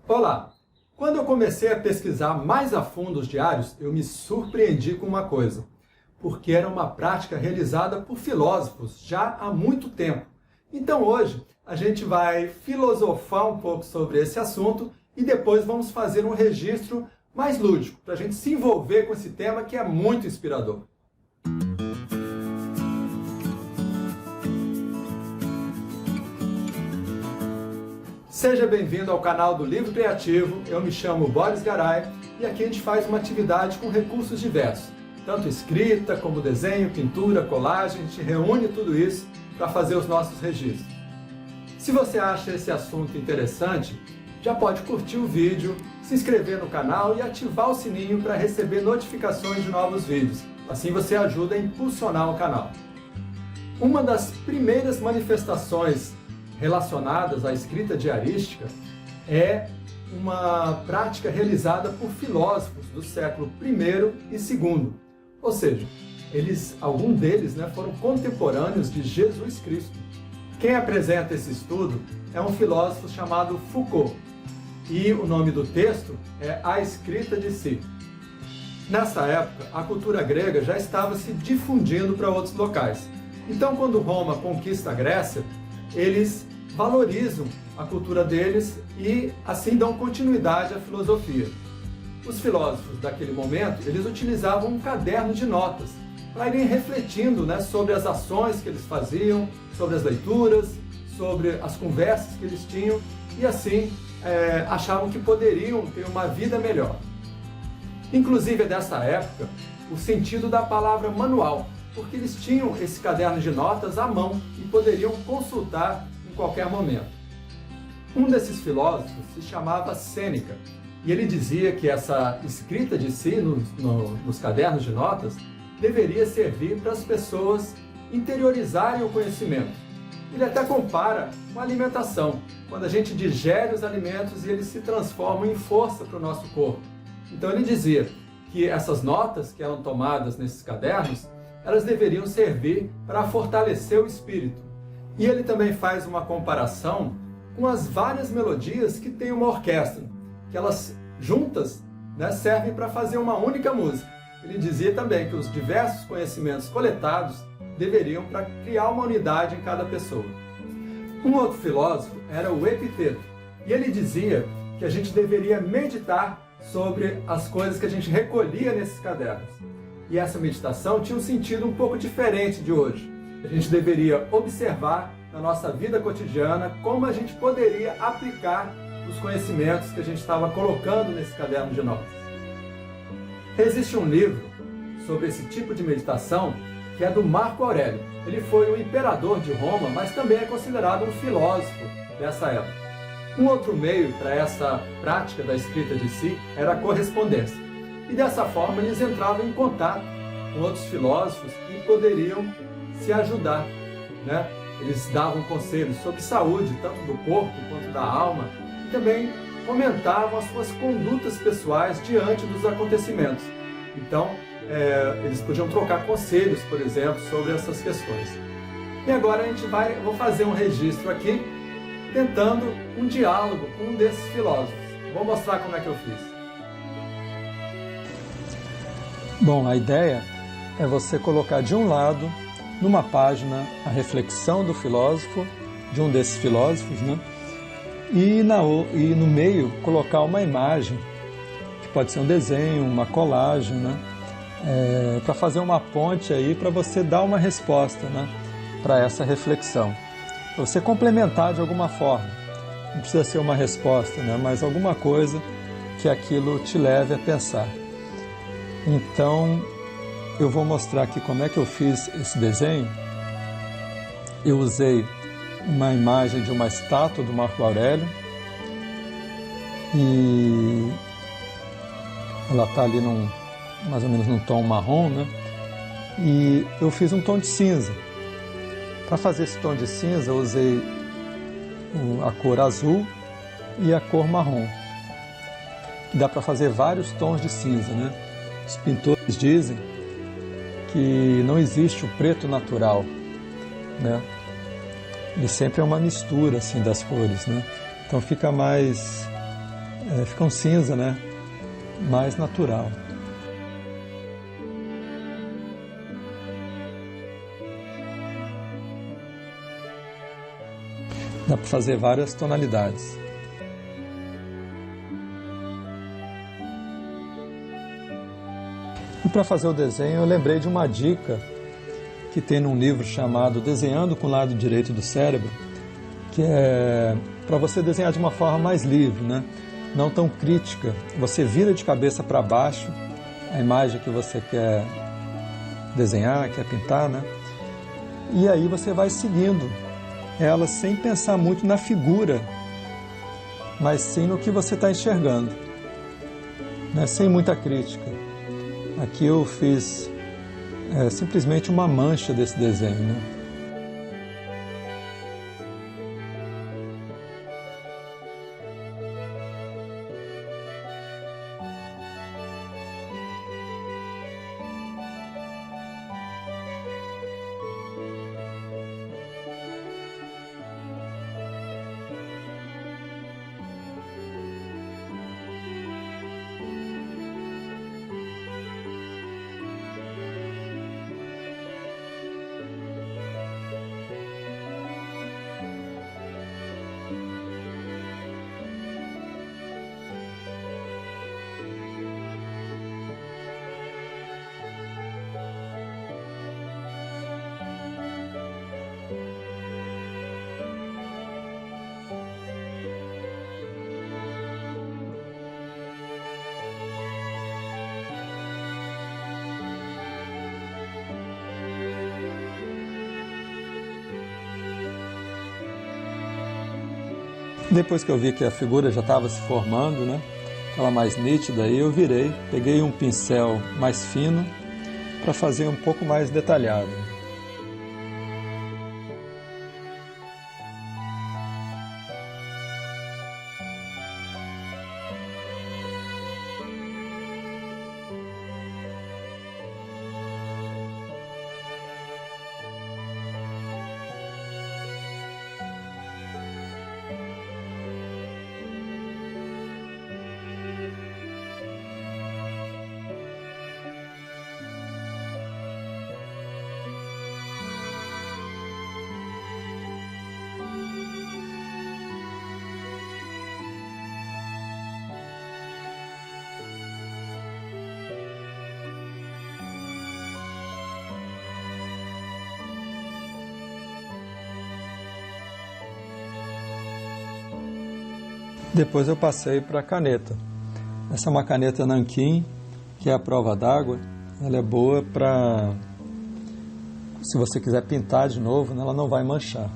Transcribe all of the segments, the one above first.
Olá! Quando eu comecei a pesquisar mais a fundo os diários, eu me surpreendi com uma coisa, porque era uma prática realizada por filósofos já há muito tempo. Então hoje a gente vai filosofar um pouco sobre esse assunto e depois vamos fazer um registro mais lúdico, para a gente se envolver com esse tema que é muito inspirador. Seja bem-vindo ao canal do Livro Criativo, eu me chamo Boris Garay e aqui a gente faz uma atividade com recursos diversos, tanto escrita como desenho, pintura, colagem, a gente reúne tudo isso para fazer os nossos registros. Se você acha esse assunto interessante, já pode curtir o vídeo, se inscrever no canal e ativar o sininho para receber notificações de novos vídeos, assim você ajuda a impulsionar o canal. Uma das primeiras manifestações relacionadas à escrita diarística é uma prática realizada por filósofos do século I e II. Ou seja, alguns deles foram contemporâneos de Jesus Cristo. Quem apresenta esse estudo é um filósofo chamado Foucault. E o nome do texto é A Escrita de Si. Nessa época, a cultura grega já estava se difundindo para outros locais. Então, quando Roma conquista a Grécia, eles valorizam a cultura deles e assim dão continuidade à filosofia. Os filósofos daquele momento, eles utilizavam um caderno de notas para irem refletindo sobre as ações que eles faziam, sobre as leituras, sobre as conversas que eles tinham e assim achavam que poderiam ter uma vida melhor. Inclusive é dessa época o sentido da palavra manual, porque eles tinham esse caderno de notas à mão e poderiam consultar em qualquer momento. Um desses filósofos se chamava Sêneca e ele dizia que essa escrita de si nos cadernos de notas deveria servir para as pessoas interiorizarem o conhecimento. Ele até compara com a alimentação, quando a gente digere os alimentos e eles se transformam em força para o nosso corpo. Então ele dizia que essas notas que eram tomadas nesses cadernos, elas deveriam servir para fortalecer o espírito. E ele também faz uma comparação com as várias melodias que tem uma orquestra, que elas juntas servem para fazer uma única música. Ele dizia também que os diversos conhecimentos coletados deveriam para criar uma unidade em cada pessoa. Um outro filósofo era o Epiteto, e ele dizia que a gente deveria meditar sobre as coisas que a gente recolhia nesses cadernos. E essa meditação tinha um sentido um pouco diferente de hoje. A gente deveria observar na nossa vida cotidiana como a gente poderia aplicar os conhecimentos que a gente estava colocando nesse caderno de notas. Existe um livro sobre esse tipo de meditação que é do Marco Aurélio. Ele foi o imperador de Roma, mas também é considerado um filósofo dessa época. Um outro meio para essa prática da escrita de si era a correspondência. E dessa forma eles entravam em contato com outros filósofos que poderiam se ajudar. Eles davam conselhos sobre saúde, tanto do corpo quanto da alma, e também comentavam as suas condutas pessoais diante dos acontecimentos. Então, eles podiam trocar conselhos, por exemplo, sobre essas questões. E agora vou fazer um registro aqui, tentando um diálogo com um desses filósofos. Vou mostrar como é que eu fiz. Bom, a ideia é você colocar de um lado, numa página, a reflexão do filósofo, de um desses filósofos, e no meio colocar uma imagem, que pode ser um desenho, uma colagem, para fazer uma ponte aí para você dar uma resposta para essa reflexão. Para você complementar de alguma forma. Não precisa ser uma resposta, mas alguma coisa que aquilo te leve a pensar. Então, eu vou mostrar aqui como é que eu fiz esse desenho. Eu usei uma imagem de uma estátua do Marco Aurélio e ela está ali mais ou menos num tom marrom, e eu fiz um tom de cinza. Para fazer esse tom de cinza, eu usei a cor azul e a cor marrom. Dá para fazer vários tons de cinza, Os pintores dizem que não existe o preto natural, Ele sempre é uma mistura assim das cores, Então fica mais fica um cinza, né? Mais natural. Dá para fazer várias tonalidades. E para fazer o desenho eu lembrei de uma dica que tem num livro chamado Desenhando com o Lado Direito do Cérebro, que é para você desenhar de uma forma mais livre, né? Não tão crítica. Você vira de cabeça para baixo a imagem que você quer desenhar, quer pintar, né? E aí você vai seguindo ela sem pensar muito na figura, mas sim no que você está enxergando, né? Sem muita crítica. Aqui eu fiz simplesmente uma mancha desse desenho, né? Depois que eu vi que a figura já estava se formando, né, estava mais nítida, aí eu virei, peguei um pincel mais fino para fazer um pouco mais detalhado. Depois eu passei para a caneta. Essa é uma caneta Nanquim, que é a prova d'água. Ela é boa para, se você quiser pintar de novo, né, ela não vai manchar.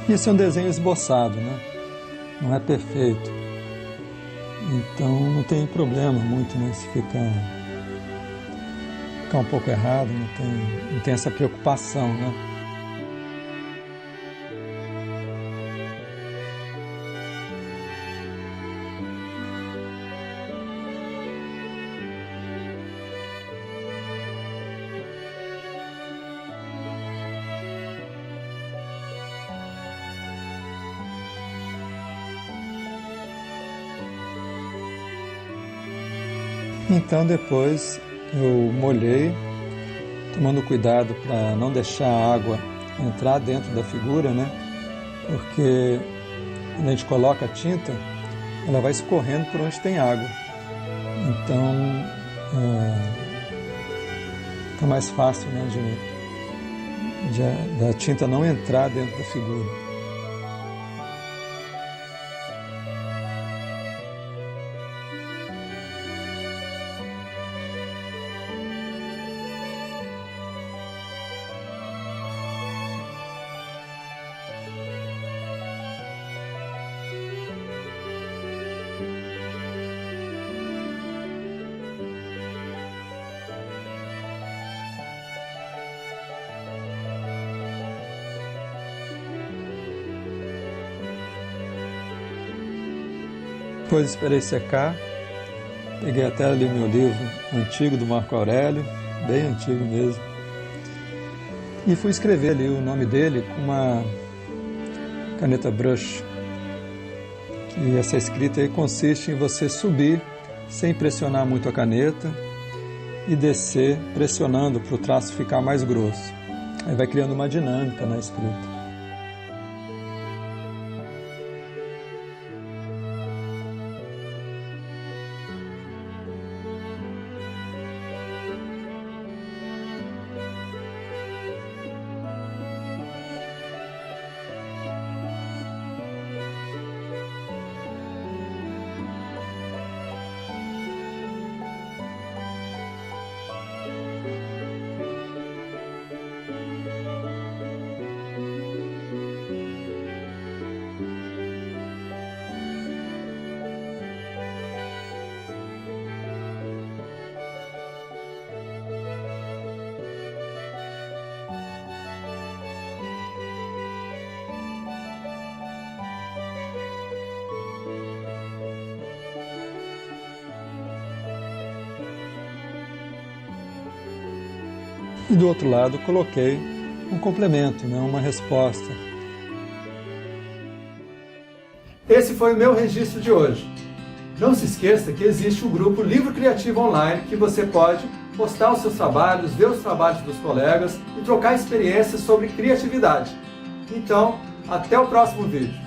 Esse é um desenho esboçado, né? Não é perfeito. Então não tem problema muito, né? Se ficar um pouco errado, não tem essa preocupação, né? Então depois eu molhei, tomando cuidado para não deixar a água entrar dentro da figura, né? Porque quando a gente coloca a tinta, ela vai escorrendo por onde tem água. Então fica mais fácil, né, da tinta não entrar dentro da figura. Depois esperei secar, peguei até ali meu livro antigo do Marco Aurélio, bem antigo mesmo, e fui escrever ali o nome dele com uma caneta brush. E essa escrita aí consiste em você subir sem pressionar muito a caneta e descer pressionando para o traço ficar mais grosso. Aí vai criando uma dinâmica na escrita. E do outro lado coloquei um complemento, uma resposta. Esse foi o meu registro de hoje. Não se esqueça que existe o grupo Livro Criativo Online, que você pode postar os seus trabalhos, ver os trabalhos dos colegas e trocar experiências sobre criatividade. Então, até o próximo vídeo.